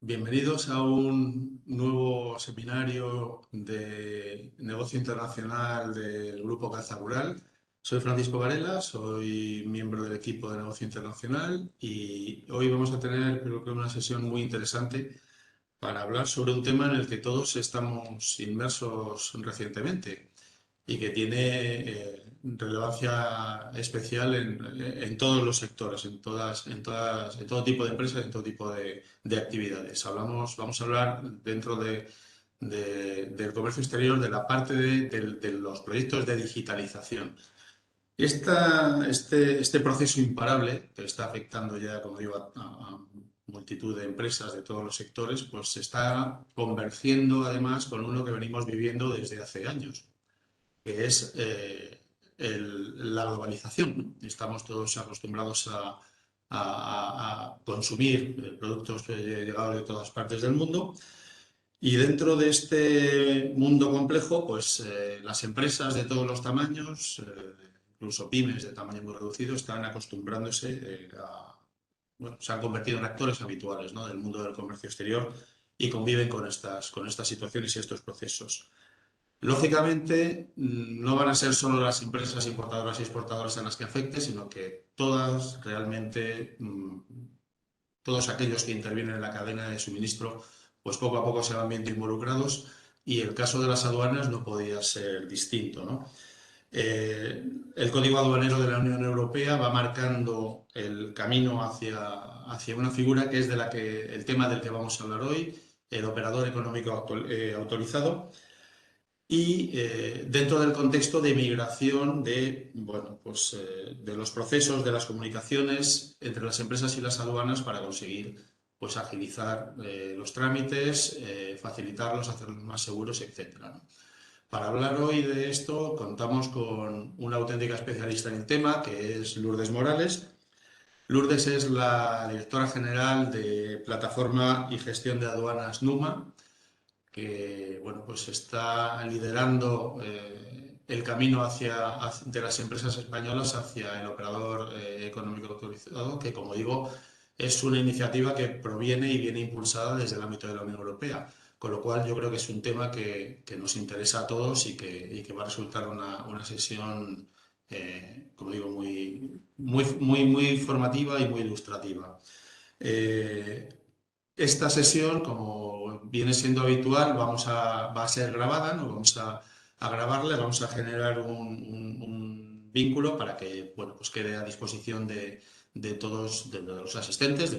Bienvenidos a un nuevo seminario de negocio internacional del Grupo Caza Rural. Soy Francisco Varela, soy miembro del equipo de negocio internacional y hoy vamos a tener, creo que, una sesión muy interesante para hablar sobre un tema en el que todos estamos inmersos recientemente y que tiene relevancia especial en todos los sectores, en todo tipo de empresas, en todo tipo de actividades. Vamos a hablar dentro del comercio exterior de la parte de los proyectos de digitalización. Este proceso imparable que está afectando ya, como digo, a multitud de empresas de todos los sectores, pues se está convergiendo además con uno que venimos viviendo desde hace años, que es la globalización, ¿no? Estamos todos acostumbrados a consumir productos llegados de todas partes del mundo y dentro de este mundo complejo, pues las empresas de todos los tamaños, incluso pymes de tamaño muy reducido, están acostumbrándose bueno, se han convertido en actores habituales, ¿no?, del mundo del comercio exterior y conviven con estas situaciones y estos procesos. Lógicamente, no van a ser solo las empresas importadoras y exportadoras en las que afecte, sino que todas realmente, todos aquellos que intervienen en la cadena de suministro, pues poco a poco se van viendo involucrados y el caso de las aduanas no podía ser distinto, ¿no? El Código Aduanero de la Unión Europea va marcando el camino hacia una figura que es el tema del que vamos a hablar hoy, el operador económico autorizado. Y dentro del contexto de migración bueno, pues, de los procesos, de las comunicaciones entre las empresas y las aduanas para conseguir, pues, agilizar los trámites, facilitarlos, hacerlos más seguros, etcétera, ¿no? Para hablar hoy de esto contamos con una auténtica especialista en el tema, que es Lourdes Morales. Lourdes es la directora general de Plataforma y Gestión de Aduanas NUMA, que, bueno, pues está liderando el camino de las empresas españolas hacia el operador económico autorizado, que, como digo, es una iniciativa que proviene y viene impulsada desde el ámbito de la Unión Europea, con lo cual yo creo que es un tema que nos interesa a todos y que va a resultar una sesión, como digo, muy formativa y muy ilustrativa. Eh, Esta sesión, como viene siendo habitual, va a ser grabada, ¿no? Vamos a grabarla, vamos a generar un vínculo para que, bueno, pues quede a disposición de todos de los asistentes, de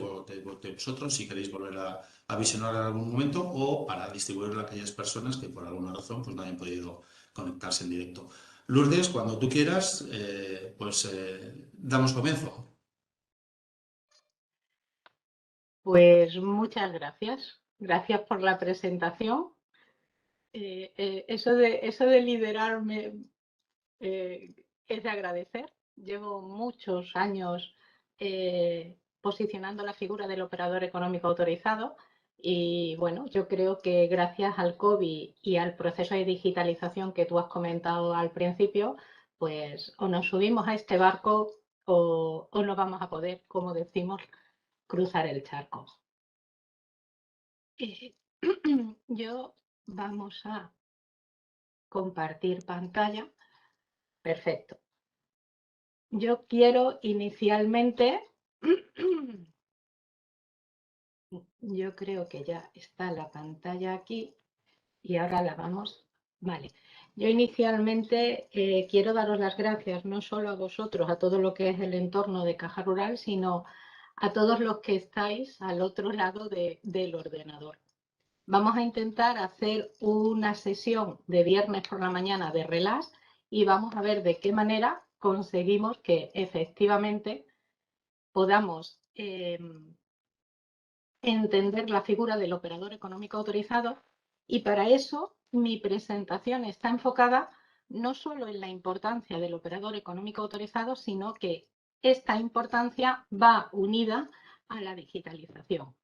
vosotros, si queréis volver a visionar en algún momento, o para distribuirlo a aquellas personas que por alguna razón pues no hayan podido conectarse en directo. Lourdes, cuando tú quieras, damos comienzo. Pues muchas gracias. Gracias por la presentación. Eso de liderarme es de agradecer. Llevo muchos años posicionando la figura del operador económico autorizado y, bueno, yo creo que gracias al COVID y al proceso de digitalización que tú has comentado al principio, pues o nos subimos a este barco o no vamos a poder, como decimos, cruzar el charco. Yo vamos a compartir pantalla. Perfecto. Yo quiero inicialmente, yo creo que ya está la pantalla aquí y ahora la vamos. Vale. Yo inicialmente quiero daros las gracias no solo a vosotros, a todo lo que es el entorno de Caja Rural, sino a todos los que estáis al otro lado del ordenador. Vamos a intentar hacer una sesión de viernes por la mañana de relax y vamos a ver de qué manera conseguimos que efectivamente podamos entender la figura del operador económico autorizado, y para eso mi presentación está enfocada no solo en la importancia del operador económico autorizado, sino que esta importancia va unida a la digitalización.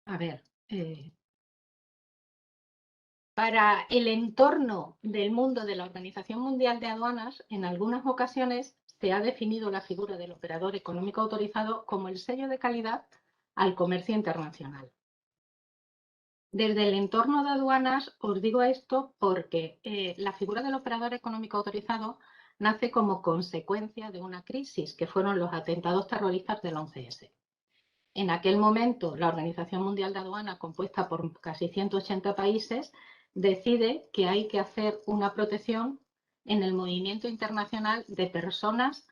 A ver, para el entorno del mundo de la Organización Mundial de Aduanas, en algunas ocasiones se ha definido la figura del operador económico autorizado como el sello de calidad al comercio internacional. Desde el entorno de aduanas os digo esto porque la figura del operador económico autorizado nace como consecuencia de una crisis que fueron los atentados terroristas del 11S. En aquel momento, la Organización Mundial de Aduana, compuesta por casi 180 países, decide que hay que hacer una protección en el movimiento internacional de personas,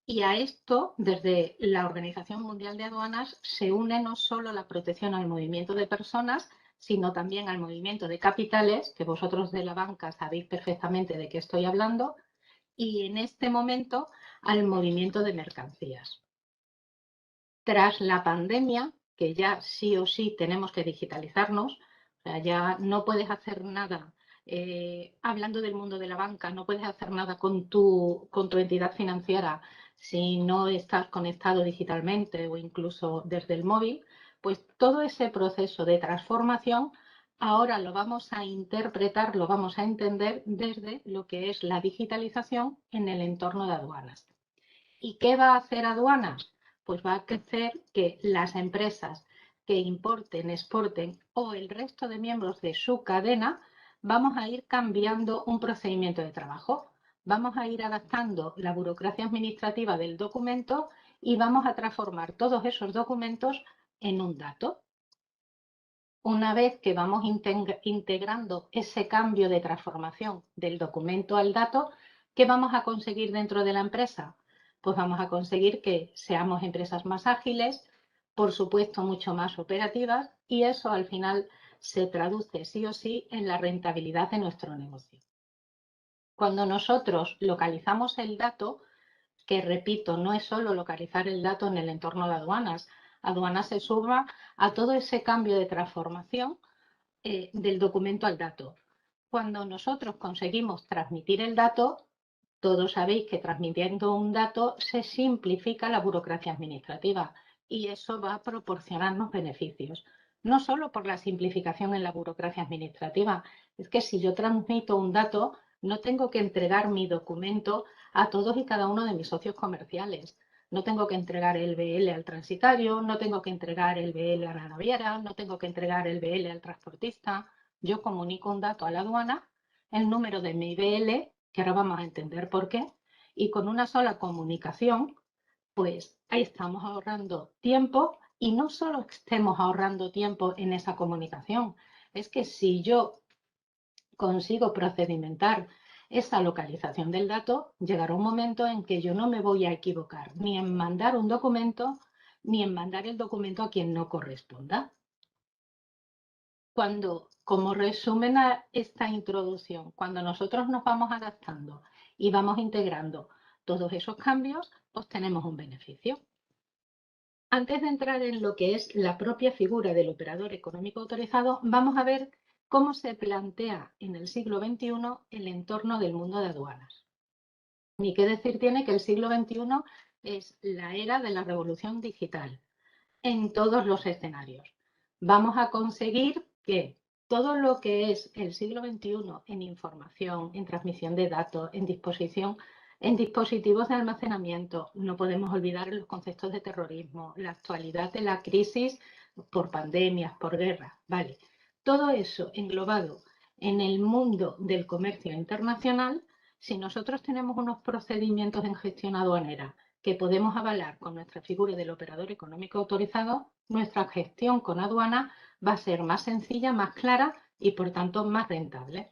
y a esto, desde la Organización Mundial de Aduanas, se une no solo la protección al movimiento de personas, sino también al movimiento de capitales, que vosotros de la banca sabéis perfectamente de qué estoy hablando, y en este momento al movimiento de mercancías. Tras la pandemia, que ya sí o sí tenemos que digitalizarnos, o sea, ya no puedes hacer nada, hablando del mundo de la banca, no puedes hacer nada con tu entidad financiera si no estás conectado digitalmente o incluso desde el móvil, pues todo ese proceso de transformación ahora lo vamos a interpretar, lo vamos a entender desde lo que es la digitalización en el entorno de aduanas. ¿Y qué va a hacer aduanas? Pues va a hacer que las empresas que importen, exporten o el resto de miembros de su cadena, vamos a ir cambiando un procedimiento de trabajo. Vamos a ir adaptando la burocracia administrativa del documento y vamos a transformar todos esos documentos en un dato. Una vez que vamos integrando ese cambio de transformación del documento al dato, ¿qué vamos a conseguir dentro de la empresa? Pues vamos a conseguir que seamos empresas más ágiles, por supuesto mucho más operativas, y eso al final se traduce sí o sí en la rentabilidad de nuestro negocio. Cuando nosotros localizamos el dato, que repito, no es solo localizar el dato en el entorno de aduanas, aduanas se suma a todo ese cambio de transformación del documento al dato. Cuando nosotros conseguimos transmitir el dato, todos sabéis que transmitiendo un dato se simplifica la burocracia administrativa y eso va a proporcionarnos beneficios. No solo por la simplificación en la burocracia administrativa, es que si yo transmito un dato, no tengo que entregar mi documento a todos y cada uno de mis socios comerciales. No tengo que entregar el BL al transitario, no tengo que entregar el BL a la naviera, no tengo que entregar el BL al transportista. Yo comunico un dato a la aduana, el número de mi BL, que ahora vamos a entender por qué, y con una sola comunicación, pues ahí estamos ahorrando tiempo, y no solo estemos ahorrando tiempo en esa comunicación, es que si yo consigo procedimentar esa localización del dato, llegará un momento en que yo no me voy a equivocar ni en mandar un documento ni en mandar el documento a quien no corresponda. Como resumen a esta introducción, cuando nosotros nos vamos adaptando y vamos integrando todos esos cambios, pues tenemos un beneficio. Antes de entrar en lo que es la propia figura del operador económico autorizado, vamos a ver cómo se plantea en el siglo XXI el entorno del mundo de aduanas. Ni qué decir tiene que el siglo XXI es la era de la revolución digital en todos los escenarios. Vamos a conseguir que todo lo que es el siglo XXI en información, en transmisión de datos, en dispositivos de almacenamiento, no podemos olvidar los conceptos de terrorismo, la actualidad de la crisis por pandemias, por guerras, ¿vale? Todo eso englobado en el mundo del comercio internacional, si nosotros tenemos unos procedimientos en gestión aduanera que podemos avalar con nuestra figura del operador económico autorizado, nuestra gestión con aduana va a ser más sencilla, más clara y por tanto más rentable.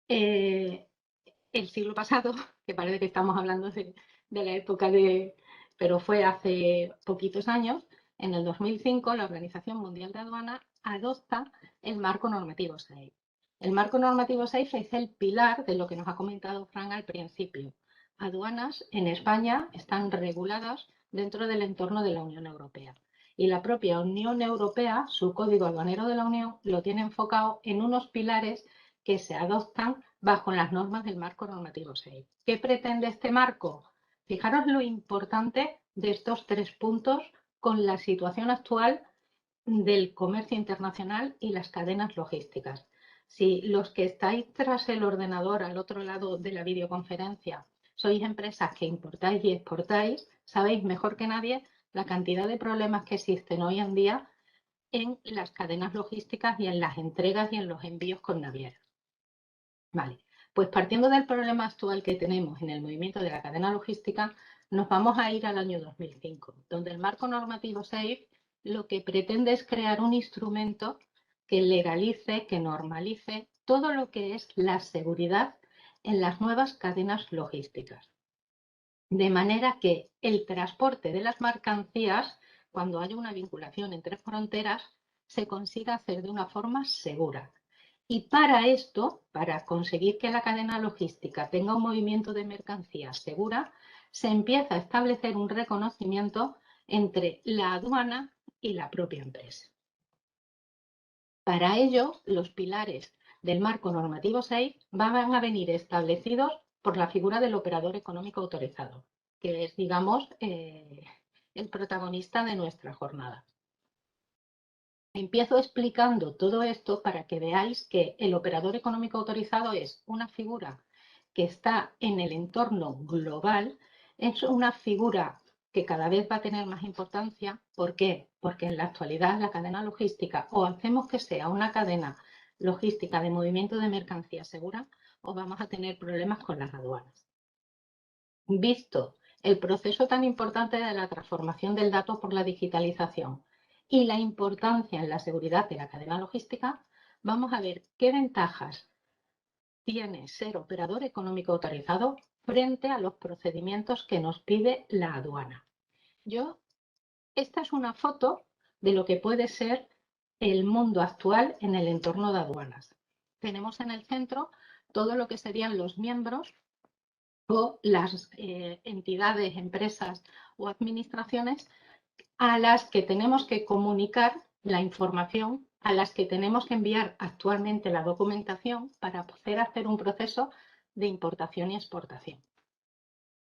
El siglo pasado, que parece que estamos hablando de la época pero fue hace poquitos años, en el 2005 la Organización Mundial de Aduana adopta el marco normativo SAFE. El marco normativo SAFE es el pilar de lo que nos ha comentado Fran al principio. Aduanas en España están reguladas dentro del entorno de la Unión Europea. Y la propia Unión Europea, su Código Aduanero de la Unión, lo tiene enfocado en unos pilares que se adoptan bajo las normas del marco normativo 6. ¿Qué pretende este marco? Fijaros lo importante de estos 3 puntos con la situación actual del comercio internacional y las cadenas logísticas. Si los que estáis tras el ordenador al otro lado de la videoconferencia sois empresas que importáis y exportáis, sabéis mejor que nadie la cantidad de problemas que existen hoy en día en las cadenas logísticas y en las entregas y en los envíos con navieras. Vale, pues partiendo del problema actual que tenemos en el movimiento de la cadena logística, nos vamos a ir al año 2005, donde el marco normativo SAFE lo que pretende es crear un instrumento que legalice, que normalice todo lo que es la seguridad en las nuevas cadenas logísticas. De manera que el transporte de las mercancías, cuando haya una vinculación entre fronteras, se consiga hacer de una forma segura. Y para esto, para conseguir que la cadena logística tenga un movimiento de mercancías segura, se empieza a establecer un reconocimiento entre la aduana y la propia empresa. Para ello, los pilares del marco normativo SAFE van a venir establecidos por la figura del operador económico autorizado, que es, digamos, el protagonista de nuestra jornada. Empiezo explicando todo esto para que veáis que el operador económico autorizado es una figura que está en el entorno global, es una figura que cada vez va a tener más importancia. ¿Por qué? Porque en la actualidad la cadena logística o hacemos que sea una cadena logística de movimiento de mercancías segura o vamos a tener problemas con las aduanas. Visto el proceso tan importante de la transformación del dato por la digitalización y la importancia en la seguridad de la cadena logística, vamos a ver qué ventajas tiene ser operador económico autorizado frente a los procedimientos que nos pide la aduana. Esta es una foto de lo que puede ser el mundo actual en el entorno de aduanas. Tenemos en el centro todo lo que serían los miembros o las entidades, empresas o administraciones a las que tenemos que comunicar la información, a las que tenemos que enviar actualmente la documentación para poder hacer un proceso de importación y exportación.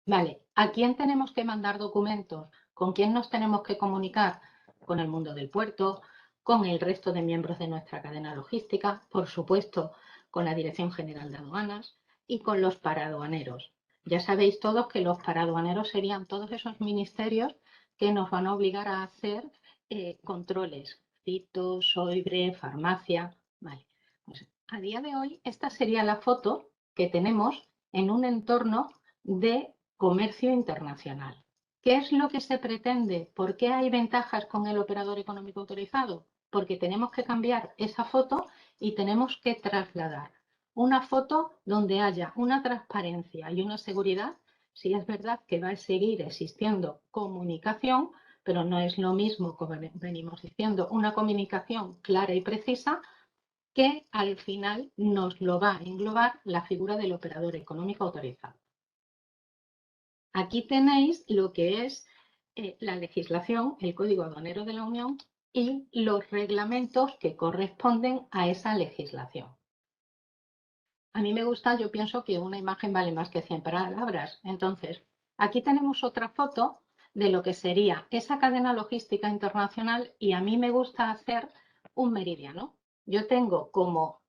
Vale, ¿a quién tenemos que mandar documentos? ¿Con quién nos tenemos que comunicar? Con el mundo del puerto, con el resto de miembros de nuestra cadena logística, por supuesto, con la Dirección General de Aduanas y con los paraduaneros. Ya sabéis todos que los paraduaneros serían todos esos ministerios que nos van a obligar a hacer controles, Fito, Soibre, farmacia. Vale, pues a día de hoy esta sería la foto que tenemos en un entorno de comercio internacional. ¿Qué es lo que se pretende? ¿Por qué hay ventajas con el operador económico autorizado? Porque tenemos que cambiar esa foto y tenemos que trasladar una foto donde haya una transparencia y una seguridad. Sí es verdad que va a seguir existiendo comunicación, pero no es lo mismo, como venimos diciendo, una comunicación clara y precisa que al final nos lo va a englobar la figura del operador económico autorizado. Aquí tenéis lo que es la legislación, el Código Aduanero de la Unión y los reglamentos que corresponden a esa legislación. A mí me gusta, yo pienso que una imagen vale más que 100 palabras. Entonces, aquí tenemos otra foto de lo que sería esa cadena logística internacional y a mí me gusta hacer un meridiano. Yo tengo como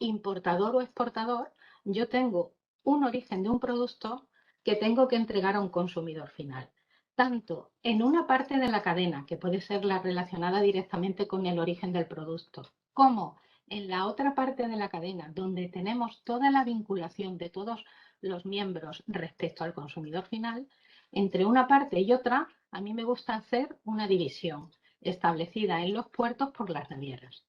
importador o exportador, yo tengo un origen de un producto que tengo que entregar a un consumidor final. Tanto en una parte de la cadena, que puede ser la relacionada directamente con el origen del producto, como en la otra parte de la cadena, donde tenemos toda la vinculación de todos los miembros respecto al consumidor final, entre una parte y otra, a mí me gusta hacer una división establecida en los puertos por las navieras.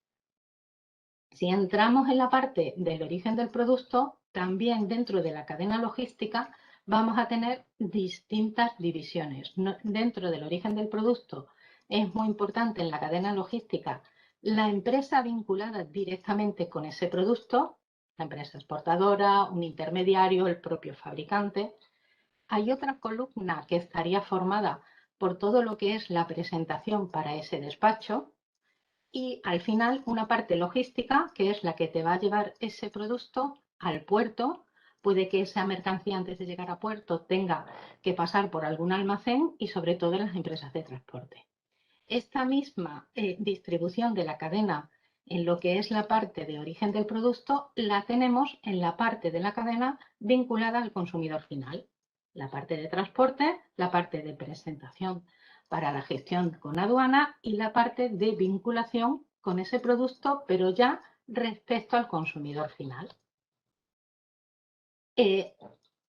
Si entramos en la parte del origen del producto, también dentro de la cadena logística vamos a tener distintas divisiones. Dentro del origen del producto es muy importante en la cadena logística la empresa vinculada directamente con ese producto, la empresa exportadora, un intermediario, el propio fabricante. Hay otra columna que estaría formada por todo lo que es la presentación para ese despacho, y al final una parte logística, que es la que te va a llevar ese producto al puerto. Puede que esa mercancía antes de llegar a puerto tenga que pasar por algún almacén y sobre todo en las empresas de transporte. Esta misma distribución de la cadena en lo que es la parte de origen del producto la tenemos en la parte de la cadena vinculada al consumidor final. La parte de transporte, la parte de presentación para la gestión con aduana y la parte de vinculación con ese producto, pero ya respecto al consumidor final.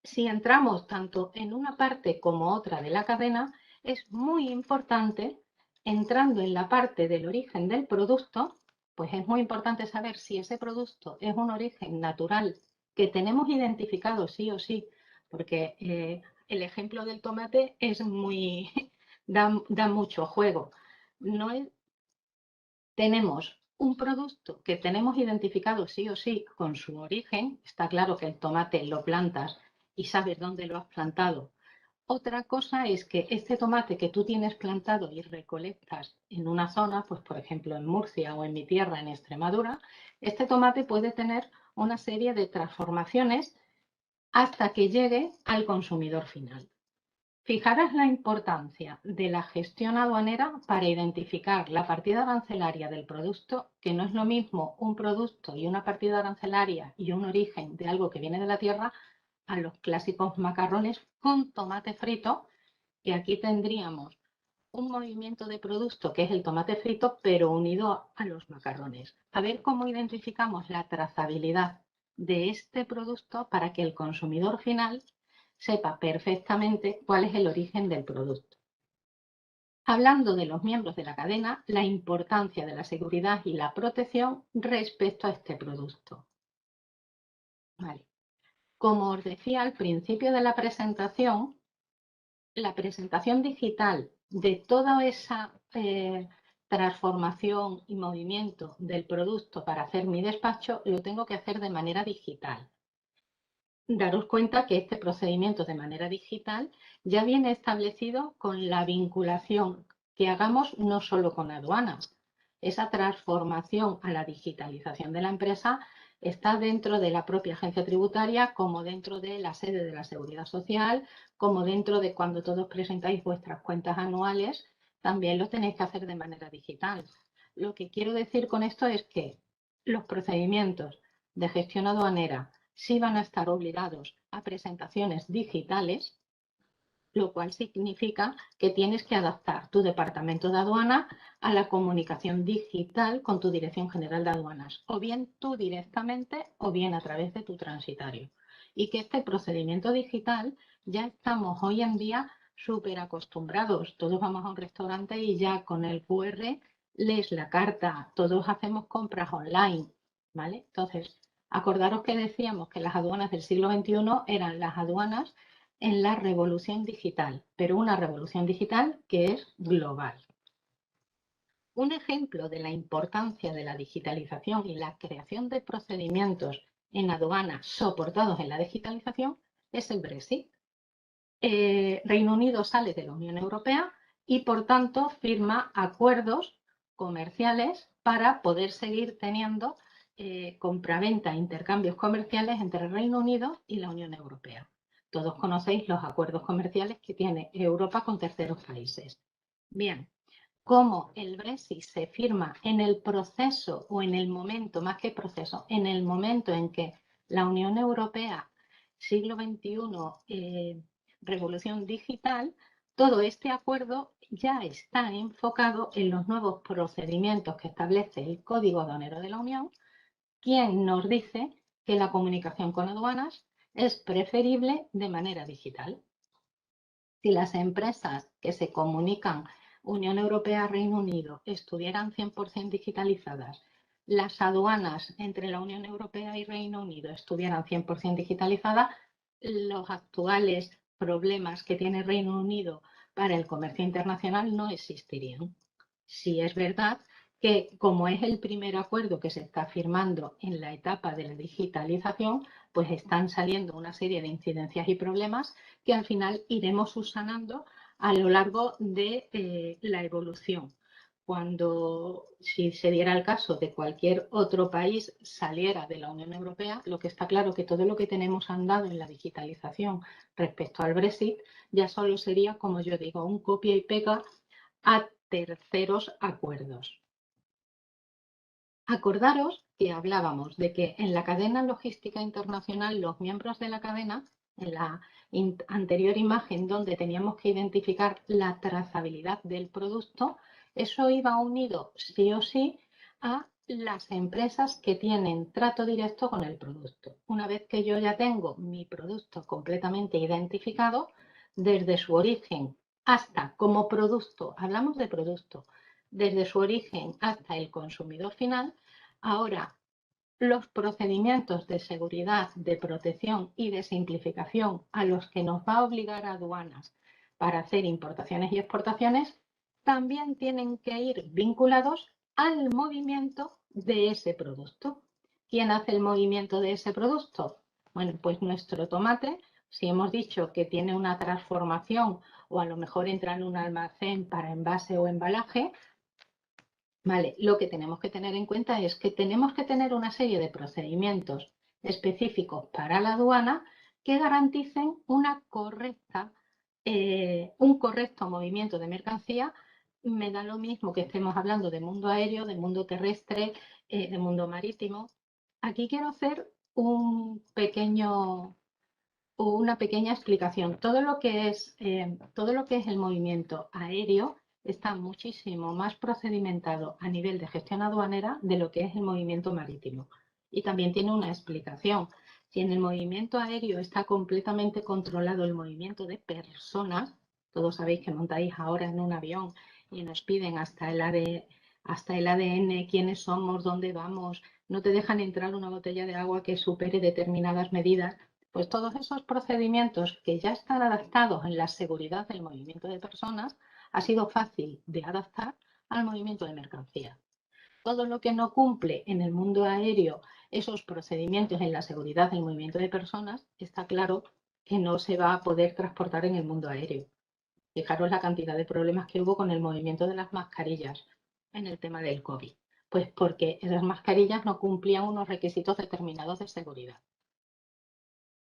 Si entramos tanto en una parte como otra de la cadena, es muy importante, entrando en la parte del origen del producto, pues es muy importante saber si ese producto es un origen natural que tenemos identificado sí o sí, porque el ejemplo del tomate es muy, da mucho juego. No es, tenemos un producto que tenemos identificado sí o sí con su origen. Está claro que el tomate lo plantas y sabes dónde lo has plantado. Otra cosa es que este tomate que tú tienes plantado y recolectas en una zona, pues por ejemplo en Murcia o en mi tierra, en Extremadura, este tomate puede tener una serie de transformaciones hasta que llegue al consumidor final. Fijaros la importancia de la gestión aduanera para identificar la partida arancelaria del producto, que no es lo mismo un producto y una partida arancelaria y un origen de algo que viene de la tierra a los clásicos macarrones con tomate frito, que aquí tendríamos un movimiento de producto que es el tomate frito, pero unido a los macarrones. A ver cómo identificamos la trazabilidad de este producto para que el consumidor final sepa perfectamente cuál es el origen del producto. Hablando de los miembros de la cadena, la importancia de la seguridad y la protección respecto a este producto. Vale. Como os decía al principio de la presentación digital de toda esa transformación y movimiento del producto para hacer mi despacho, lo tengo que hacer de manera digital. Daros cuenta que este procedimiento de manera digital ya viene establecido con la vinculación que hagamos no solo con aduanas. Esa transformación a la digitalización de la empresa está dentro de la propia agencia tributaria, como dentro de la sede de la Seguridad Social, como dentro de cuando todos presentáis vuestras cuentas anuales, también lo tenéis que hacer de manera digital. Lo que quiero decir con esto es que los procedimientos de gestión aduanera sí van a estar obligados a presentaciones digitales, lo cual significa que tienes que adaptar tu departamento de aduana a la comunicación digital con tu Dirección General de Aduanas, o bien tú directamente o bien a través de tu transitario. Y que este procedimiento digital ya estamos hoy en día súper acostumbrados. Todos vamos a un restaurante y ya con el QR lees la carta, todos hacemos compras online, ¿vale? Entonces, acordaros que decíamos que las aduanas del siglo XXI eran las aduanas en la revolución digital, pero una revolución digital que es global. Un ejemplo de la importancia de la digitalización y la creación de procedimientos en aduanas soportados en la digitalización es el Brexit. Reino Unido sale de la Unión Europea y, por tanto, firma acuerdos comerciales para poder seguir teniendo compraventa e intercambios comerciales entre el Reino Unido y la Unión Europea. Todos conocéis los acuerdos comerciales que tiene Europa con terceros países. Bien, como el Brexit se firma en el proceso o en el momento, más que proceso, en el momento en que la Unión Europea, siglo XXI, revolución digital, todo este acuerdo ya está enfocado en los nuevos procedimientos que establece el Código Aduanero de la Unión, quien nos dice que la comunicación con aduanas es preferible de manera digital. Si las empresas que se comunican Unión Europea-Reino Unido estuvieran 100% digitalizadas, las aduanas entre la Unión Europea y Reino Unido estuvieran 100% digitalizadas, los actuales problemas que tiene Reino Unido para el comercio internacional no existirían. Si es verdad que, como es el primer acuerdo que se está firmando en la etapa de la digitalización, pues están saliendo una serie de incidencias y problemas que al final iremos subsanando a lo largo de la evolución. Si se diera el caso de cualquier otro país saliera de la Unión Europea, lo que está claro que todo lo que tenemos andado en la digitalización respecto al Brexit ya solo sería, como yo digo, un copia y pega a terceros acuerdos. Acordaros que hablábamos de que en la cadena logística internacional los miembros de la cadena en la anterior imagen donde teníamos que identificar la trazabilidad del producto, eso iba unido sí o sí a las empresas que tienen trato directo con el producto. Una vez que yo ya tengo mi producto completamente identificado, desde su origen hasta como producto, hablamos de producto, desde su origen hasta el consumidor final, ahora los procedimientos de seguridad, de protección y de simplificación a los que nos va a obligar a aduanas para hacer importaciones y exportaciones también tienen que ir vinculados al movimiento de ese producto. ¿Quién hace el movimiento de ese producto? Bueno, pues nuestro tomate, si hemos dicho que tiene una transformación o a lo mejor entra en un almacén para envase o embalaje, vale, lo que tenemos que tener en cuenta es que tenemos que tener una serie de procedimientos específicos para la aduana que garanticen una un correcto movimiento de mercancía. Me da lo mismo que estemos hablando de mundo aéreo, de mundo terrestre, de mundo marítimo. Aquí quiero hacer una pequeña explicación. Todo lo que es el movimiento aéreo está muchísimo más procedimentado a nivel de gestión aduanera de lo que es el movimiento marítimo. Y también tiene una explicación. Si en el movimiento aéreo está completamente controlado el movimiento de personas, todos sabéis que montáis ahora en un avión y nos piden hasta el ADN, quiénes somos, dónde vamos, no te dejan entrar una botella de agua que supere determinadas medidas. Pues todos esos procedimientos que ya están adaptados en la seguridad del movimiento de personas ha sido fácil de adaptar al movimiento de mercancías. Todo lo que no cumple en el mundo aéreo esos procedimientos en la seguridad del movimiento de personas, está claro que no se va a poder transportar en el mundo aéreo. Fijaros la cantidad de problemas que hubo con el movimiento de las mascarillas en el tema del COVID. Pues porque esas mascarillas no cumplían unos requisitos determinados de seguridad.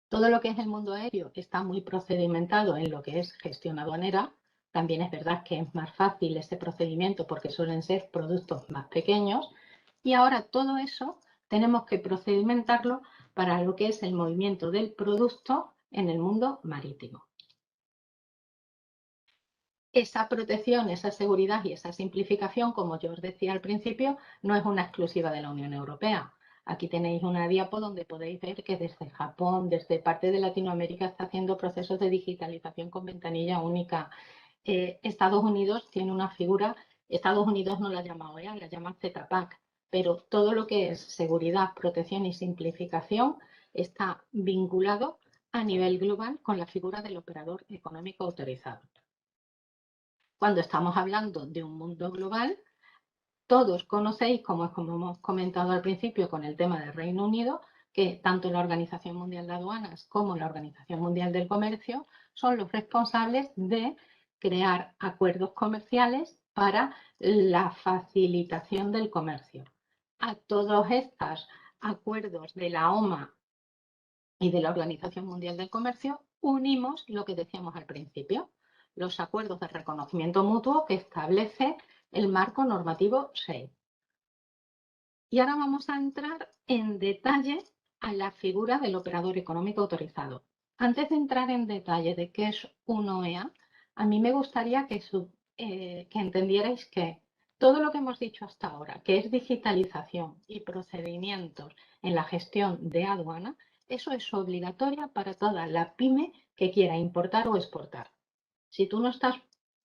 Todo lo que es el mundo aéreo está muy procedimentado en lo que es gestión aduanera. También es verdad que es más fácil ese procedimiento porque suelen ser productos más pequeños. Y ahora todo eso tenemos que procedimentarlo para lo que es el movimiento del producto en el mundo marítimo. Esa protección, esa seguridad y esa simplificación, como yo os decía al principio, no es una exclusiva de la Unión Europea. Aquí tenéis una diapo donde podéis ver que desde Japón, desde parte de Latinoamérica, está haciendo procesos de digitalización con ventanilla única. Estados Unidos tiene una figura, Estados Unidos no la llama OEA, la llama ZPAC, pero todo lo que es seguridad, protección y simplificación está vinculado a nivel global con la figura del operador económico autorizado. Cuando estamos hablando de un mundo global, todos conocéis, como hemos comentado al principio con el tema del Reino Unido, que tanto la Organización Mundial de Aduanas como la Organización Mundial del Comercio son los responsables de crear acuerdos comerciales para la facilitación del comercio. A todos estos acuerdos de la OMA y de la Organización Mundial del Comercio unimos lo que decíamos al principio, los acuerdos de reconocimiento mutuo que establece el marco normativo 6. Y ahora vamos a entrar en detalle a la figura del operador económico autorizado. Antes de entrar en detalle de qué es un OEA, a mí me gustaría que entendierais que todo lo que hemos dicho hasta ahora, que es digitalización y procedimientos en la gestión de aduana, eso es obligatorio para toda la pyme que quiera importar o exportar. Si tú no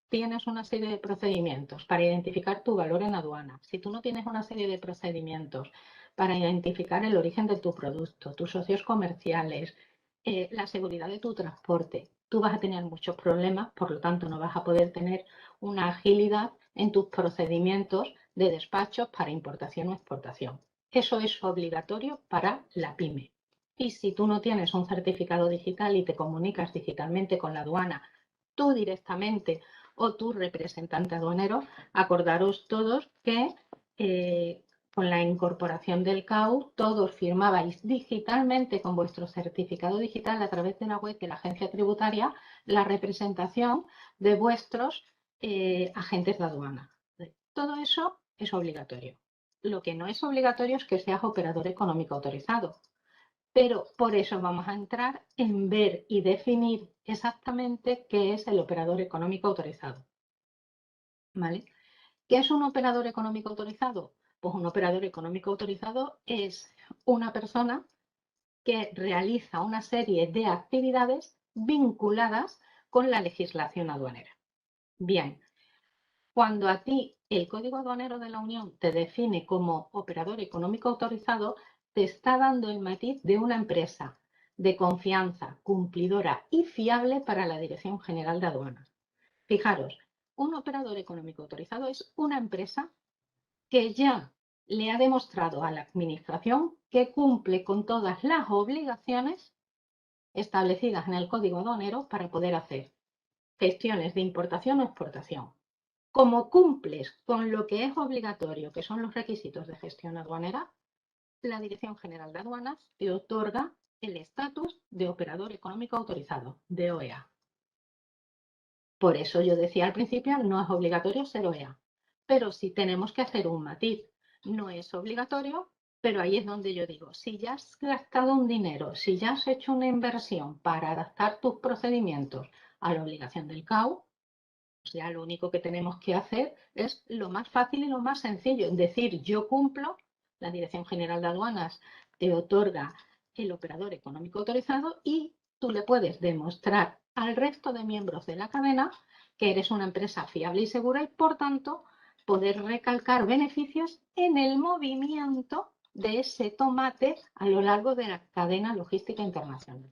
tienes una serie de procedimientos para identificar tu valor en aduana, si tú no tienes una serie de procedimientos para identificar el origen de tu producto, tus socios comerciales, la seguridad de tu transporte, tú vas a tener muchos problemas, por lo tanto no vas a poder tener una agilidad en tus procedimientos de despachos para importación o exportación. Eso es obligatorio para la pyme. Y si tú no tienes un certificado digital y te comunicas digitalmente con la aduana, tú directamente o tu representante aduanero, acordaros todos que con la incorporación del CAU todos firmabais digitalmente con vuestro certificado digital a través de la web de la agencia tributaria la representación de vuestros agentes de aduana. Todo eso es obligatorio. Lo que no es obligatorio es que seas operador económico autorizado. Pero por eso vamos a entrar en ver y definir exactamente qué es el operador económico autorizado. ¿Vale? ¿Qué es un operador económico autorizado? Pues un operador económico autorizado es una persona que realiza una serie de actividades vinculadas con la legislación aduanera. Bien, cuando a ti el Código Aduanero de la Unión te define como operador económico autorizado, te está dando el matiz de una empresa de confianza, cumplidora y fiable para la Dirección General de Aduanas. Fijaros, un operador económico autorizado es una empresa que ya le ha demostrado a la Administración que cumple con todas las obligaciones establecidas en el Código Aduanero para poder hacer gestiones de importación o exportación. Como cumples con lo que es obligatorio, que son los requisitos de gestión aduanera, la Dirección General de Aduanas te otorga el estatus de operador económico autorizado, de OEA. Por eso yo decía al principio, no es obligatorio ser OEA. Pero sí tenemos que hacer un matiz. No es obligatorio, pero ahí es donde yo digo, si ya has gastado un dinero, si ya has hecho una inversión para adaptar tus procedimientos a la obligación del CAU, o sea, lo único que tenemos que hacer es lo más fácil y lo más sencillo. Decir, yo cumplo, la Dirección General de Aduanas te otorga el operador económico autorizado y tú le puedes demostrar al resto de miembros de la cadena que eres una empresa fiable y segura y, por tanto, poder recalcar beneficios en el movimiento de ese tomate a lo largo de la cadena logística internacional.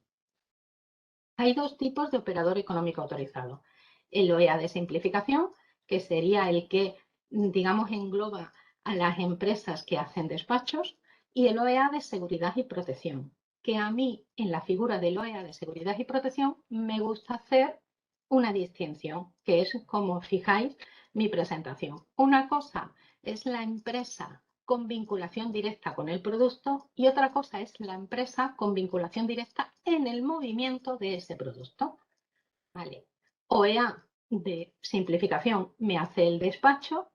Hay dos tipos de operador económico autorizado. El OEA de simplificación, que sería el que, digamos, engloba a las empresas que hacen despachos, y el OEA de seguridad y protección, que a mí, en la figura del OEA de seguridad y protección, me gusta hacer una distinción, que es, como fijáis, mi presentación. Una cosa es la empresa con vinculación directa con el producto y otra cosa es la empresa con vinculación directa en el movimiento de ese producto. ¿Vale? OEA de simplificación me hace el despacho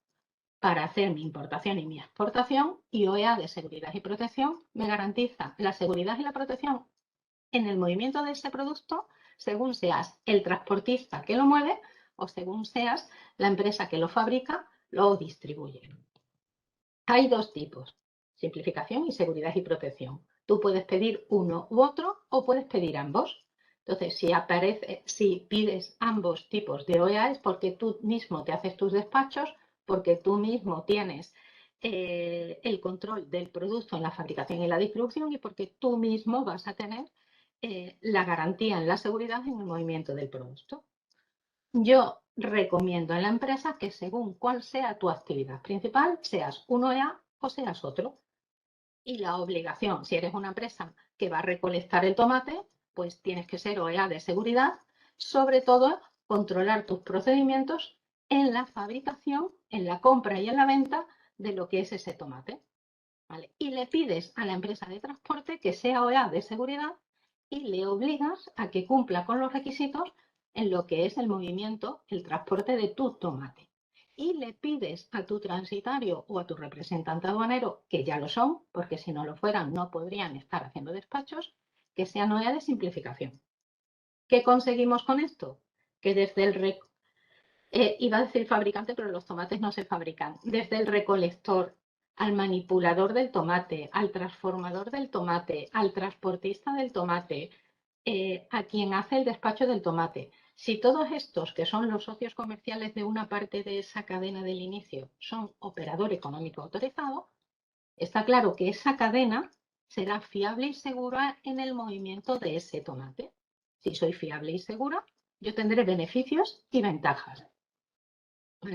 para hacer mi importación y mi exportación y OEA de seguridad y protección me garantiza la seguridad y la protección en el movimiento de ese producto según seas el transportista que lo mueve o según seas la empresa que lo fabrica, lo distribuye. Hay dos tipos, simplificación y seguridad y protección. Tú puedes pedir uno u otro o puedes pedir ambos. Entonces, si pides ambos tipos de OEA es porque tú mismo te haces tus despachos, porque tú mismo tienes el control del producto en la fabricación y la distribución y porque tú mismo vas a tener la garantía en la seguridad en el movimiento del producto. Yo recomiendo a la empresa que según cuál sea tu actividad principal, seas un OEA o seas otro. Y la obligación, si eres una empresa que va a recolectar el tomate, pues tienes que ser OEA de seguridad, sobre todo controlar tus procedimientos en la fabricación, en la compra y en la venta de lo que es ese tomate. ¿Vale? Y le pides a la empresa de transporte que sea OEA de seguridad y le obligas a que cumpla con los requisitos en lo que es el movimiento, el transporte de tu tomate. Y le pides a tu transitario o a tu representante aduanero, que ya lo son, porque si no lo fueran no podrían estar haciendo despachos, que sean OEA de simplificación. ¿Qué conseguimos con esto? Que desde el iba a decir fabricante, pero los tomates no se fabrican. Desde el recolector al manipulador del tomate, al transformador del tomate, al transportista del tomate, a quien hace el despacho del tomate. Si todos estos, que son los socios comerciales de una parte de esa cadena del inicio, son operador económico autorizado, está claro que esa cadena será fiable y segura en el movimiento de ese tomate. Si soy fiable y segura, yo tendré beneficios y ventajas.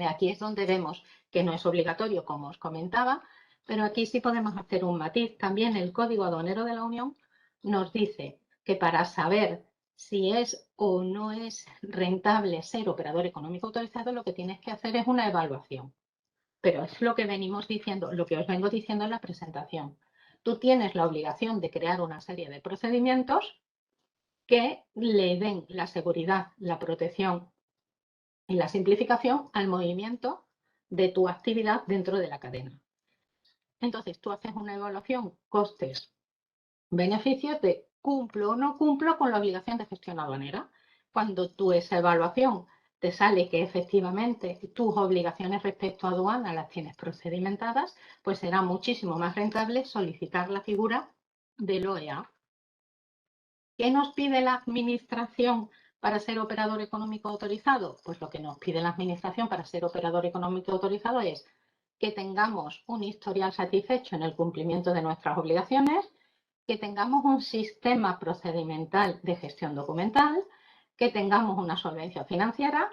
Aquí es donde vemos que no es obligatorio, como os comentaba, pero aquí sí podemos hacer un matiz. También el Código Aduanero de la Unión nos dice que para saber si es o no es rentable ser operador económico autorizado, lo que tienes que hacer es una evaluación. Pero es lo que venimos diciendo, lo que os vengo diciendo en la presentación. Tú tienes la obligación de crear una serie de procedimientos que le den la seguridad, la protección y la simplificación al movimiento de tu actividad dentro de la cadena. Entonces, tú haces una evaluación costes beneficios de cumplo o no cumplo con la obligación de gestión aduanera. Cuando tú esa evaluación te sale que efectivamente tus obligaciones respecto a aduana las tienes procedimentadas, pues será muchísimo más rentable solicitar la figura del OEA. ¿Qué nos pide la Administración para ser operador económico autorizado? Pues lo que nos pide la Administración para ser operador económico autorizado es que tengamos un historial satisfecho en el cumplimiento de nuestras obligaciones, que tengamos un sistema procedimental de gestión documental, que tengamos una solvencia financiera,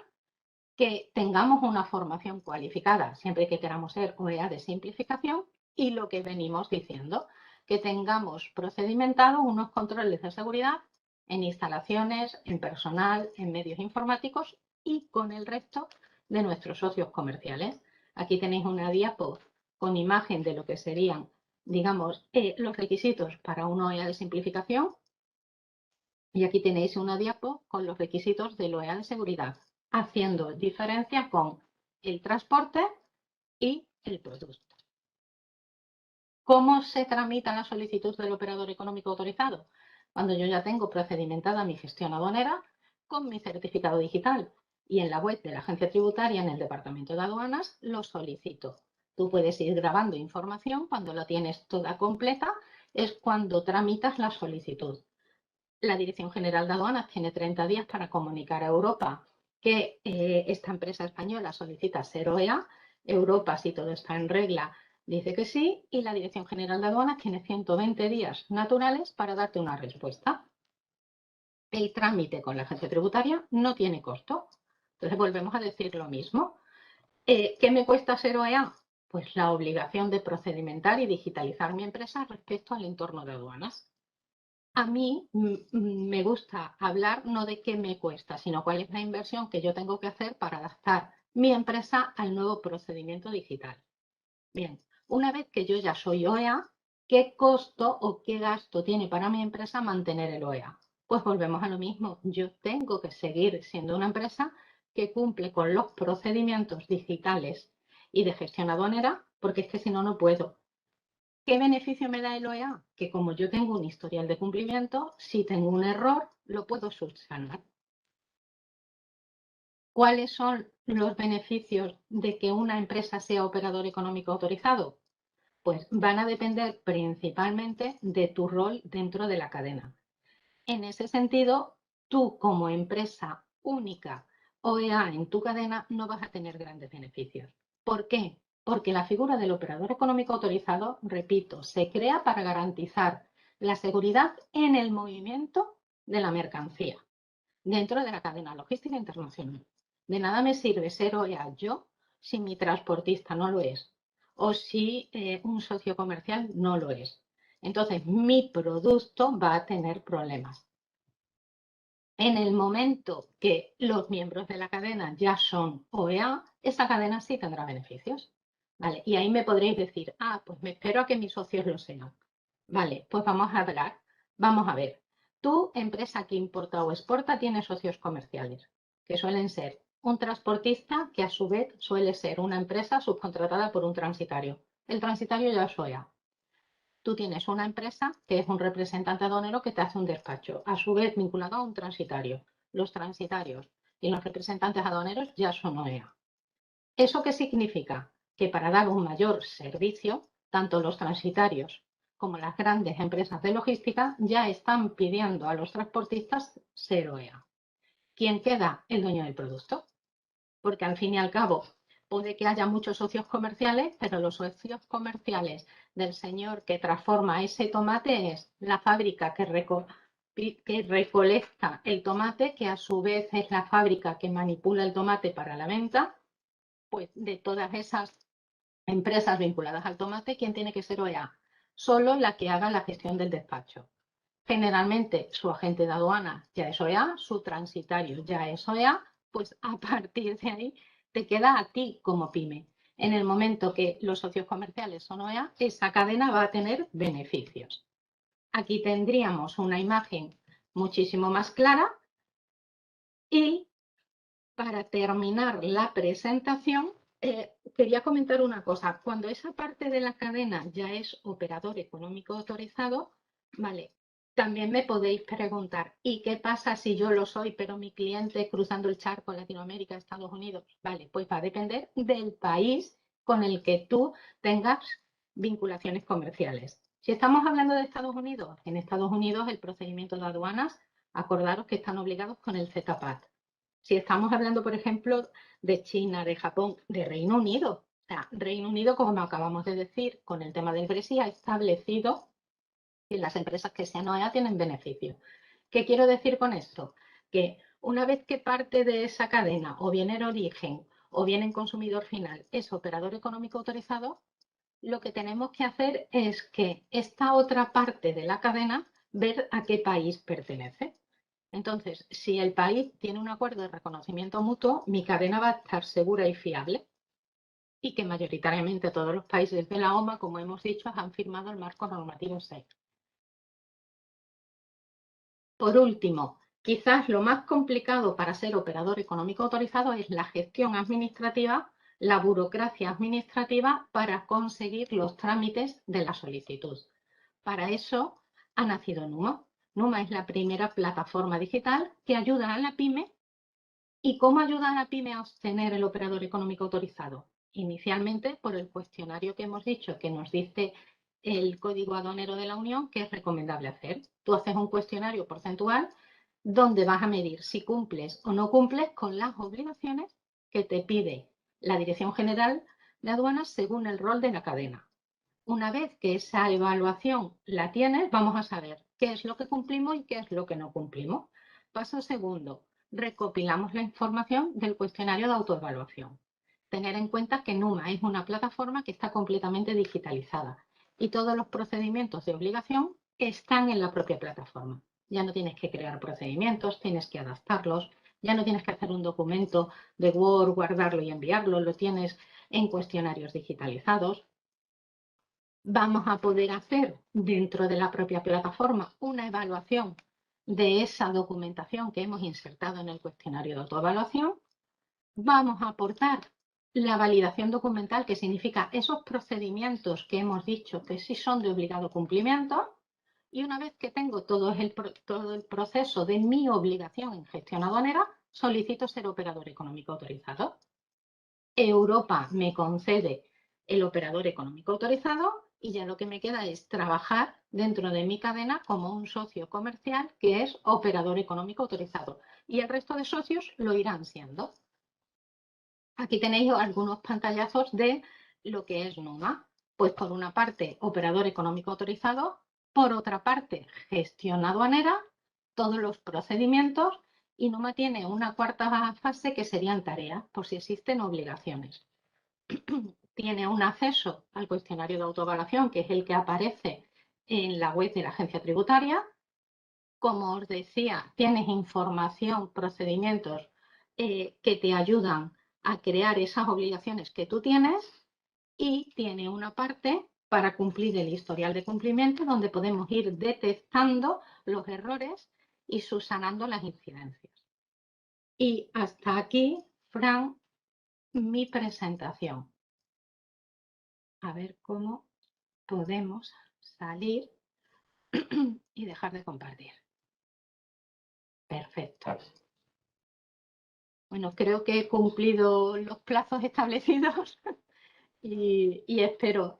que tengamos una formación cualificada, siempre que queramos ser OEA de simplificación, y lo que venimos diciendo, que tengamos procedimentados unos controles de seguridad en instalaciones, en personal, en medios informáticos y con el resto de nuestros socios comerciales. Aquí tenéis una diapo con imagen de lo que serían, digamos, los requisitos para un OEA de simplificación. Y aquí tenéis una diapo con los requisitos del OEA de seguridad, haciendo diferencia con el transporte y el producto. ¿Cómo se tramita la solicitud del operador económico autorizado? Cuando yo ya tengo procedimentada mi gestión aduanera con mi certificado digital y en la web de la agencia tributaria en el departamento de aduanas lo solicito. Tú puedes ir grabando información, cuando la tienes toda completa es cuando tramitas la solicitud. La Dirección General de Aduanas tiene 30 días para comunicar a Europa que esta empresa española solicita ser OEA. Europa, si todo está en regla, dice que sí, y la Dirección General de Aduanas tiene 120 días naturales para darte una respuesta. El trámite con la agencia tributaria no tiene costo. Entonces volvemos a decir lo mismo. ¿Qué me cuesta ser OEA? Pues la obligación de procedimentar y digitalizar mi empresa respecto al entorno de aduanas. A mí me gusta hablar no de qué me cuesta, sino cuál es la inversión que yo tengo que hacer para adaptar mi empresa al nuevo procedimiento digital. Bien, una vez que yo ya soy OEA, ¿qué costo o qué gasto tiene para mi empresa mantener el OEA? Pues volvemos a lo mismo. Yo tengo que seguir siendo una empresa que cumple con los procedimientos digitales y de gestión aduanera, porque es que si no, no puedo. ¿Qué beneficio me da el OEA? Que como yo tengo un historial de cumplimiento, si tengo un error, lo puedo subsanar. ¿Cuáles son los beneficios de que una empresa sea operador económico autorizado? Pues van a depender principalmente de tu rol dentro de la cadena. En ese sentido, tú como empresa única OEA en tu cadena no vas a tener grandes beneficios. ¿Por qué? Porque la figura del operador económico autorizado, repito, se crea para garantizar la seguridad en el movimiento de la mercancía dentro de la cadena logística internacional. De nada me sirve ser OEA yo si mi transportista no lo es o si un socio comercial no lo es. Entonces, mi producto va a tener problemas. En el momento que los miembros de la cadena ya son OEA, esa cadena sí tendrá beneficios. ¿Vale? Y ahí me podréis decir, pues me espero a que mis socios lo sean. Vale, pues vamos a hablar. Vamos a ver. Tu empresa que importa o exporta tiene socios comerciales, que suelen ser un transportista que a su vez suele ser una empresa subcontratada por un transitario. El transitario ya es OEA. Tú tienes una empresa que es un representante aduanero que te hace un despacho, a su vez vinculado a un transitario. Los transitarios y los representantes aduaneros ya son OEA. ¿Eso qué significa? Que para dar un mayor servicio, tanto los transitarios como las grandes empresas de logística ya están pidiendo a los transportistas ser OEA. ¿Quién queda? El dueño del producto. Porque al fin y al cabo puede que haya muchos socios comerciales, pero los socios comerciales del señor que transforma ese tomate es la fábrica que recolecta el tomate, que a su vez es la fábrica que manipula el tomate para la venta. Pues de todas esas empresas vinculadas al tomate, ¿quién tiene que ser OEA? Solo la que haga la gestión del despacho. Generalmente su agente de aduana ya es OEA, su transitario ya es OEA, pues a partir de ahí te queda a ti como pyme. En el momento que los socios comerciales son OEA, esa cadena va a tener beneficios. Aquí tendríamos una imagen muchísimo más clara y para terminar la presentación, quería comentar una cosa. Cuando esa parte de la cadena ya es operador económico autorizado, Vale. También me podéis preguntar, ¿y qué pasa si yo lo soy, pero mi cliente cruzando el charco, Latinoamérica, Estados Unidos? Vale, pues va a depender del país con el que tú tengas vinculaciones comerciales. Si estamos hablando de Estados Unidos, en Estados Unidos el procedimiento de aduanas, acordaros que están obligados con el ZPAT. Si estamos hablando, por ejemplo, de China, de Japón, de Reino Unido, o sea, Reino Unido, como acabamos de decir, con el tema del Brexit, ha establecido que las empresas que sean OEA tienen beneficio. ¿Qué quiero decir con esto? Que una vez que parte de esa cadena, o bien en origen, o bien en consumidor final, es operador económico autorizado, lo que tenemos que hacer es que esta otra parte de la cadena, ver a qué país pertenece. Entonces, si el país tiene un acuerdo de reconocimiento mutuo, mi cadena va a estar segura y fiable, y que mayoritariamente todos los países de la OMA, como hemos dicho, han firmado el marco normativo 6. Por último, quizás lo más complicado para ser operador económico autorizado es la gestión administrativa, la burocracia administrativa para conseguir los trámites de la solicitud. Para eso ha nacido Numa. Numa es la primera plataforma digital que ayuda a la pyme. ¿Y cómo ayuda a la pyme a obtener el operador económico autorizado? Inicialmente por el cuestionario que hemos dicho, que nos dice el Código Aduanero de la Unión, que es recomendable hacer. Tú haces un cuestionario porcentual donde vas a medir si cumples o no cumples con las obligaciones que te pide la Dirección General de Aduanas según el rol de la cadena. Una vez que esa evaluación la tienes, vamos a saber qué es lo que cumplimos y qué es lo que no cumplimos. Paso segundo, recopilamos la información del cuestionario de autoevaluación. Tener en cuenta que Numa es una plataforma que está completamente digitalizada y todos los procedimientos de obligación están en la propia plataforma. Ya no tienes que crear procedimientos, tienes que adaptarlos, ya no tienes que hacer un documento de Word, guardarlo y enviarlo, lo tienes en cuestionarios digitalizados. Vamos a poder hacer dentro de la propia plataforma una evaluación de esa documentación que hemos insertado en el cuestionario de autoevaluación. Vamos a aportar la validación documental, que significa esos procedimientos que hemos dicho que sí son de obligado cumplimiento. Y una vez que tengo todo el proceso de mi obligación en gestión aduanera, solicito ser operador económico autorizado. Europa me concede el operador económico autorizado y ya lo que me queda es trabajar dentro de mi cadena como un socio comercial que es operador económico autorizado. Y el resto de socios lo irán siendo. Aquí tenéis algunos pantallazos de lo que es Numa. Pues por una parte, operador económico autorizado, por otra parte, gestión aduanera, todos los procedimientos, y Numa tiene una cuarta fase que serían tareas, por si existen obligaciones. Tiene un acceso al cuestionario de autoevaluación, que es el que aparece en la web de la agencia tributaria. Como os decía, tienes información, procedimientos que te ayudan a crear esas obligaciones que tú tienes, y tiene una parte para cumplir el historial de cumplimiento donde podemos ir detectando los errores y subsanando las incidencias. Y hasta aquí, Fran, mi presentación. A ver cómo podemos salir y dejar de compartir. Perfecto. Bueno, creo que he cumplido los plazos establecidos y espero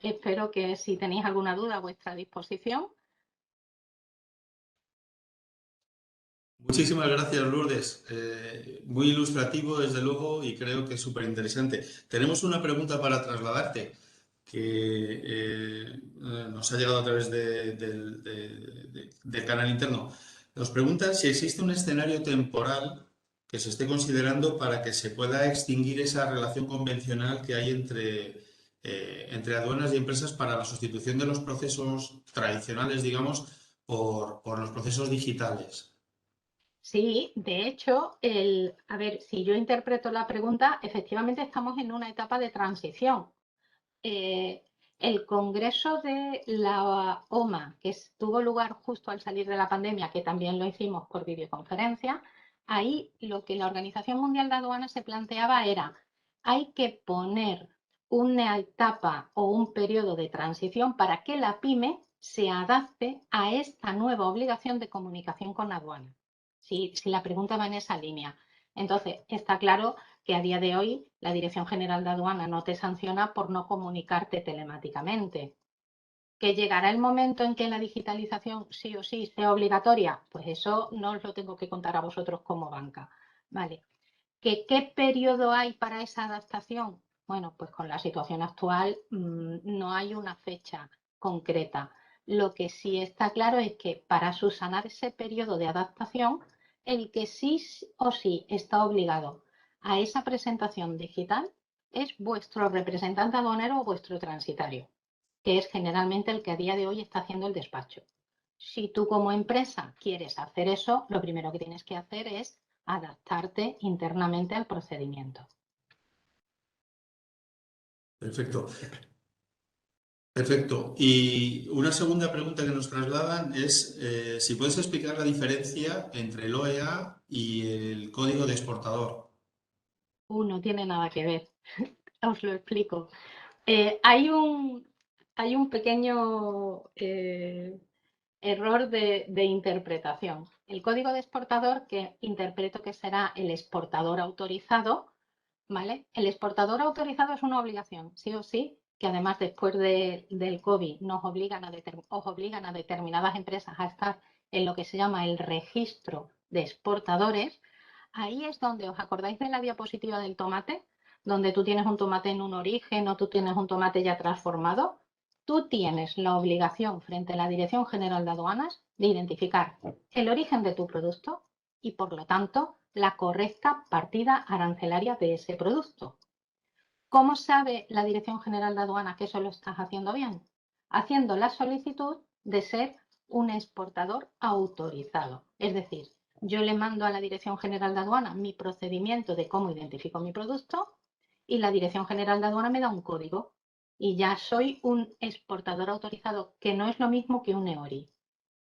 que si tenéis alguna duda a vuestra disposición. Muchísimas gracias, Lourdes. Muy ilustrativo, desde luego, y creo que es súper interesante. Tenemos una pregunta para trasladarte que nos ha llegado a través del canal interno. Nos preguntan si existe un escenario temporal que se esté considerando para que se pueda extinguir esa relación convencional que hay entre aduanas y empresas para la sustitución de los procesos tradicionales, digamos, por los procesos digitales. Sí, de hecho, a ver, si yo interpreto la pregunta, efectivamente estamos en una etapa de transición. El congreso de la OMA, que tuvo lugar justo al salir de la pandemia, que también lo hicimos por videoconferencia, ahí lo que la Organización Mundial de Aduanas se planteaba era, hay que poner una etapa o un periodo de transición para que la pyme se adapte a esta nueva obligación de comunicación con aduana. Si la pregunta va en esa línea. Entonces, está claro que a día de hoy la Dirección General de Aduana no te sanciona por no comunicarte telemáticamente. ¿Que llegará el momento en que la digitalización sí o sí sea obligatoria? Pues eso no os lo tengo que contar a vosotros como banca. Vale. ¿Qué periodo hay para esa adaptación? Bueno, pues con la situación actual no hay una fecha concreta. Lo que sí está claro es que para subsanar ese periodo de adaptación, el que sí o sí está obligado a esa presentación digital es vuestro representante aduanero o vuestro transitario, que es generalmente el que a día de hoy está haciendo el despacho. Si tú como empresa quieres hacer eso, lo primero que tienes que hacer es adaptarte internamente al procedimiento. Perfecto. Perfecto. Y una segunda pregunta que nos trasladan es si puedes explicar la diferencia entre el OEA y el código de exportador. No tiene nada que ver. Os lo explico. Hay un pequeño error de interpretación. El código de exportador, que interpreto que será el exportador autorizado, ¿vale? El exportador autorizado es una obligación, sí o sí, que además después del COVID os obligan a determinadas empresas a estar en lo que se llama el registro de exportadores. Ahí es donde os acordáis de la diapositiva del tomate, donde tú tienes un tomate en un origen o tú tienes un tomate ya transformado. Tú tienes la obligación frente a la Dirección General de Aduanas de identificar el origen de tu producto y, por lo tanto, la correcta partida arancelaria de ese producto. ¿Cómo sabe la Dirección General de Aduanas que eso lo estás haciendo bien? Haciendo la solicitud de ser un exportador autorizado. Es decir, yo le mando a la Dirección General de Aduanas mi procedimiento de cómo identifico mi producto y la Dirección General de Aduanas me da un código y ya soy un exportador autorizado, que no es lo mismo que un EORI,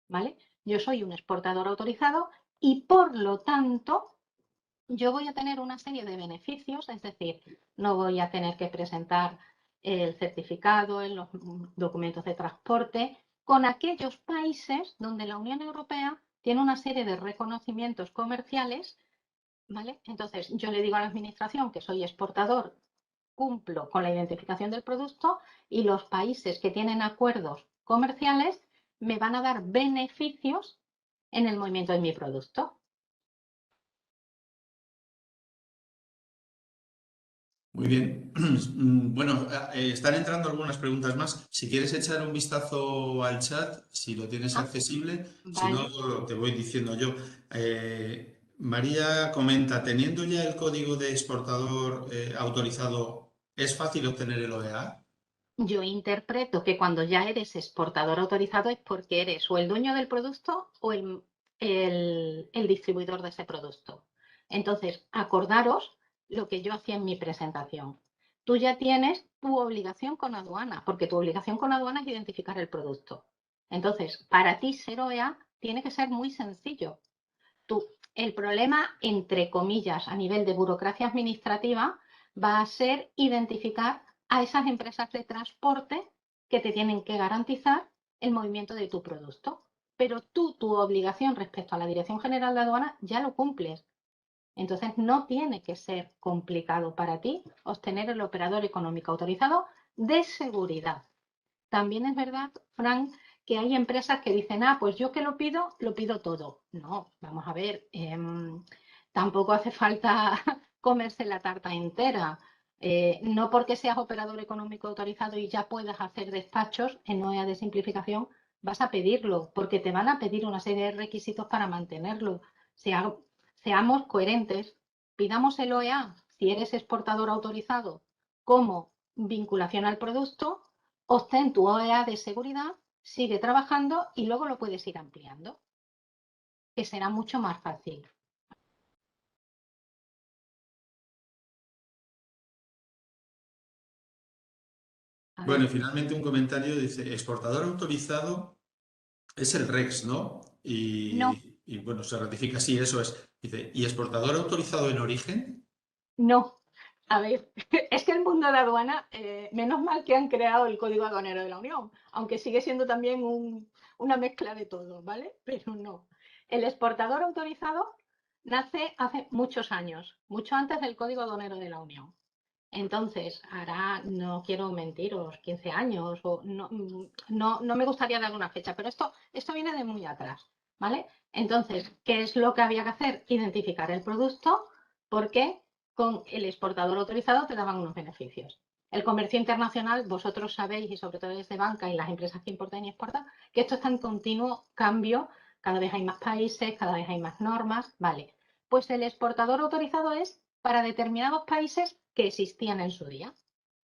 ¿vale? Yo soy un exportador autorizado y, por lo tanto, yo voy a tener una serie de beneficios, es decir, no voy a tener que presentar el certificado en los documentos de transporte con aquellos países donde la Unión Europea tiene una serie de reconocimientos comerciales, ¿vale? Entonces, yo le digo a la administración que soy exportador, cumplo con la identificación del producto y los países que tienen acuerdos comerciales me van a dar beneficios en el movimiento de mi producto. Muy bien. Bueno, están entrando algunas preguntas más. Si quieres echar un vistazo al chat, si lo tienes Ah, accesible, si no, vale. te voy diciendo yo. María comenta, teniendo ya el código de exportador autorizado, ¿es fácil obtener el OEA? Yo interpreto que cuando ya eres exportador autorizado es porque eres o el dueño del producto o el distribuidor de ese producto. Entonces, acordaros lo que yo hacía en mi presentación. Tú ya tienes tu obligación con aduana, porque tu obligación con aduana es identificar el producto. Entonces, para ti ser OEA tiene que ser muy sencillo. El problema, entre comillas, a nivel de burocracia administrativa, va a ser identificar a esas empresas de transporte que te tienen que garantizar el movimiento de tu producto. Pero tú, tu obligación respecto a la Dirección General de Aduanas, ya lo cumples. Entonces, no tiene que ser complicado para ti obtener el operador económico autorizado de seguridad. También es verdad, Frank, que hay empresas que dicen, pues yo que lo pido todo. No, vamos a ver, tampoco hace falta comerse la tarta entera. No porque seas operador económico autorizado y ya puedas hacer despachos en OEA de simplificación, vas a pedirlo, porque te van a pedir una serie de requisitos para mantenerlo. Seamos coherentes, pidamos el OEA si eres exportador autorizado como vinculación al producto, obtén tu OEA de seguridad, sigue trabajando y luego lo puedes ir ampliando, que será mucho más fácil. A Bueno, ver, y finalmente un comentario dice, exportador autorizado es el REX, ¿no? no, Y bueno, se ratifica, sí, eso es. Dice, ¿y exportador autorizado en origen? no. A ver, es que el mundo de la aduana, menos mal que han creado el Código Aduanero de la Unión, aunque sigue siendo también una mezcla de todo, ¿vale? Pero no. El exportador autorizado nace hace muchos años, mucho antes del Código Aduanero de la Unión. Entonces, hará, no quiero mentiros, 15 años, o no me gustaría dar una fecha, pero esto viene de muy atrás, ¿vale? Entonces, ¿qué es lo que había que hacer? Identificar el producto, porque con el exportador autorizado te daban unos beneficios. El comercio internacional, vosotros sabéis, y sobre todo desde banca y las empresas que importan y exportan, que esto está en continuo cambio, cada vez hay más países, cada vez hay más normas, ¿vale? Pues el exportador autorizado es para determinados países que existían en su día.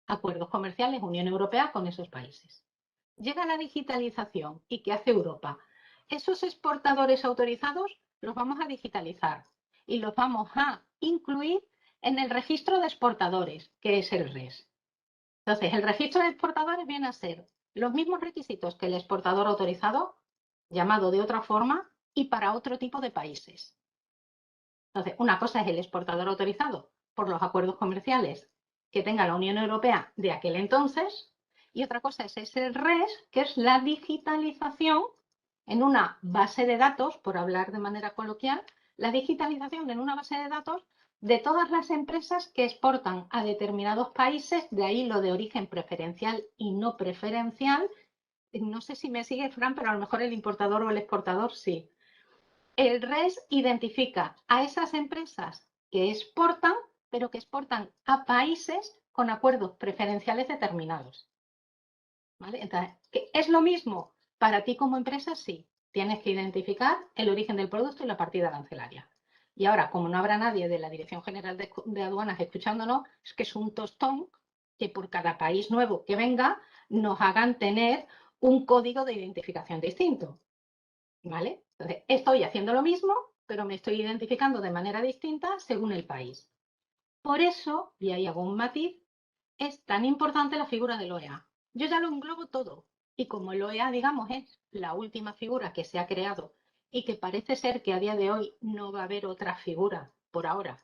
Acuerdos comerciales, Unión Europea con esos países. Llega la digitalización y ¿qué hace Europa? Esos exportadores autorizados los vamos a digitalizar y los vamos a incluir en el registro de exportadores, que es el RES. Entonces, el registro de exportadores viene a ser los mismos requisitos que el exportador autorizado, llamado de otra forma, y para otro tipo de países. Entonces, una cosa es el exportador autorizado por los acuerdos comerciales que tenga la Unión Europea de aquel entonces, y otra cosa es ese RES, que es la digitalización en una base de datos, por hablar de manera coloquial, la digitalización en una base de datos de todas las empresas que exportan a determinados países, de ahí lo de origen preferencial y no preferencial. No sé si me sigue, Fran, pero a lo mejor el importador o el exportador sí. El RES identifica a esas empresas que exportan, pero que exportan a países con acuerdos preferenciales determinados. ¿Vale? Entonces, ¿es lo mismo para ti como empresa? Sí. Tienes que identificar el origen del producto y la partida arancelaria. Y ahora, como no habrá nadie de la Dirección General de Aduanas escuchándonos, es que es un tostón que por cada país nuevo que venga nos hagan tener un código de identificación distinto. ¿Vale? Entonces, estoy haciendo lo mismo, pero me estoy identificando de manera distinta según el país. Por eso, y ahí hago un matiz, es tan importante la figura del OEA. Yo ya lo englobo todo. Y como el OEA, digamos, es la última figura que se ha creado y que parece ser que a día de hoy no va a haber otra figura por ahora.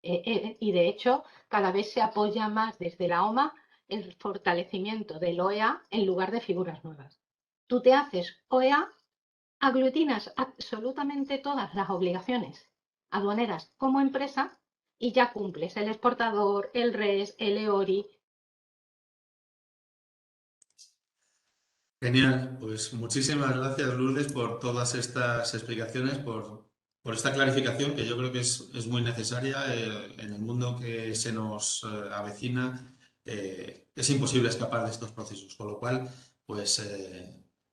Y de hecho, cada vez se apoya más desde la OMA el fortalecimiento del OEA en lugar de figuras nuevas. Tú te haces OEA, aglutinas absolutamente todas las obligaciones aduaneras como empresa y ya cumples el exportador, el RES, el EORI. Genial, pues muchísimas gracias Lourdes por todas estas explicaciones, por esta clarificación que yo creo que es muy necesaria en el mundo que se nos avecina. Es imposible escapar de estos procesos, con lo cual, pues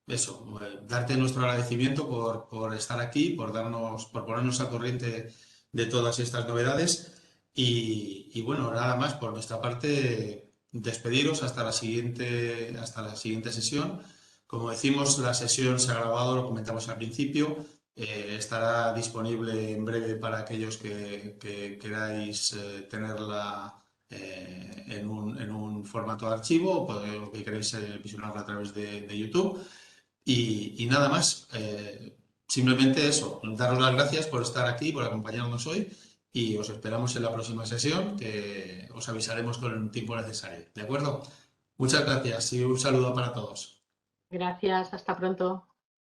eso, darte nuestro agradecimiento por estar aquí, por ponernos al corriente de todas estas novedades y bueno, nada más por nuestra parte, despediros hasta la siguiente sesión. Como decimos, la sesión se ha grabado, lo comentamos al principio, estará disponible en breve para aquellos que queráis tenerla en un formato de archivo o que queréis visionarla a través de YouTube. Y nada más, simplemente eso, daros las gracias por estar aquí, por acompañarnos hoy y os esperamos en la próxima sesión, que os avisaremos con el tiempo necesario. ¿De acuerdo? Muchas gracias y un saludo para todos. Gracias, hasta pronto.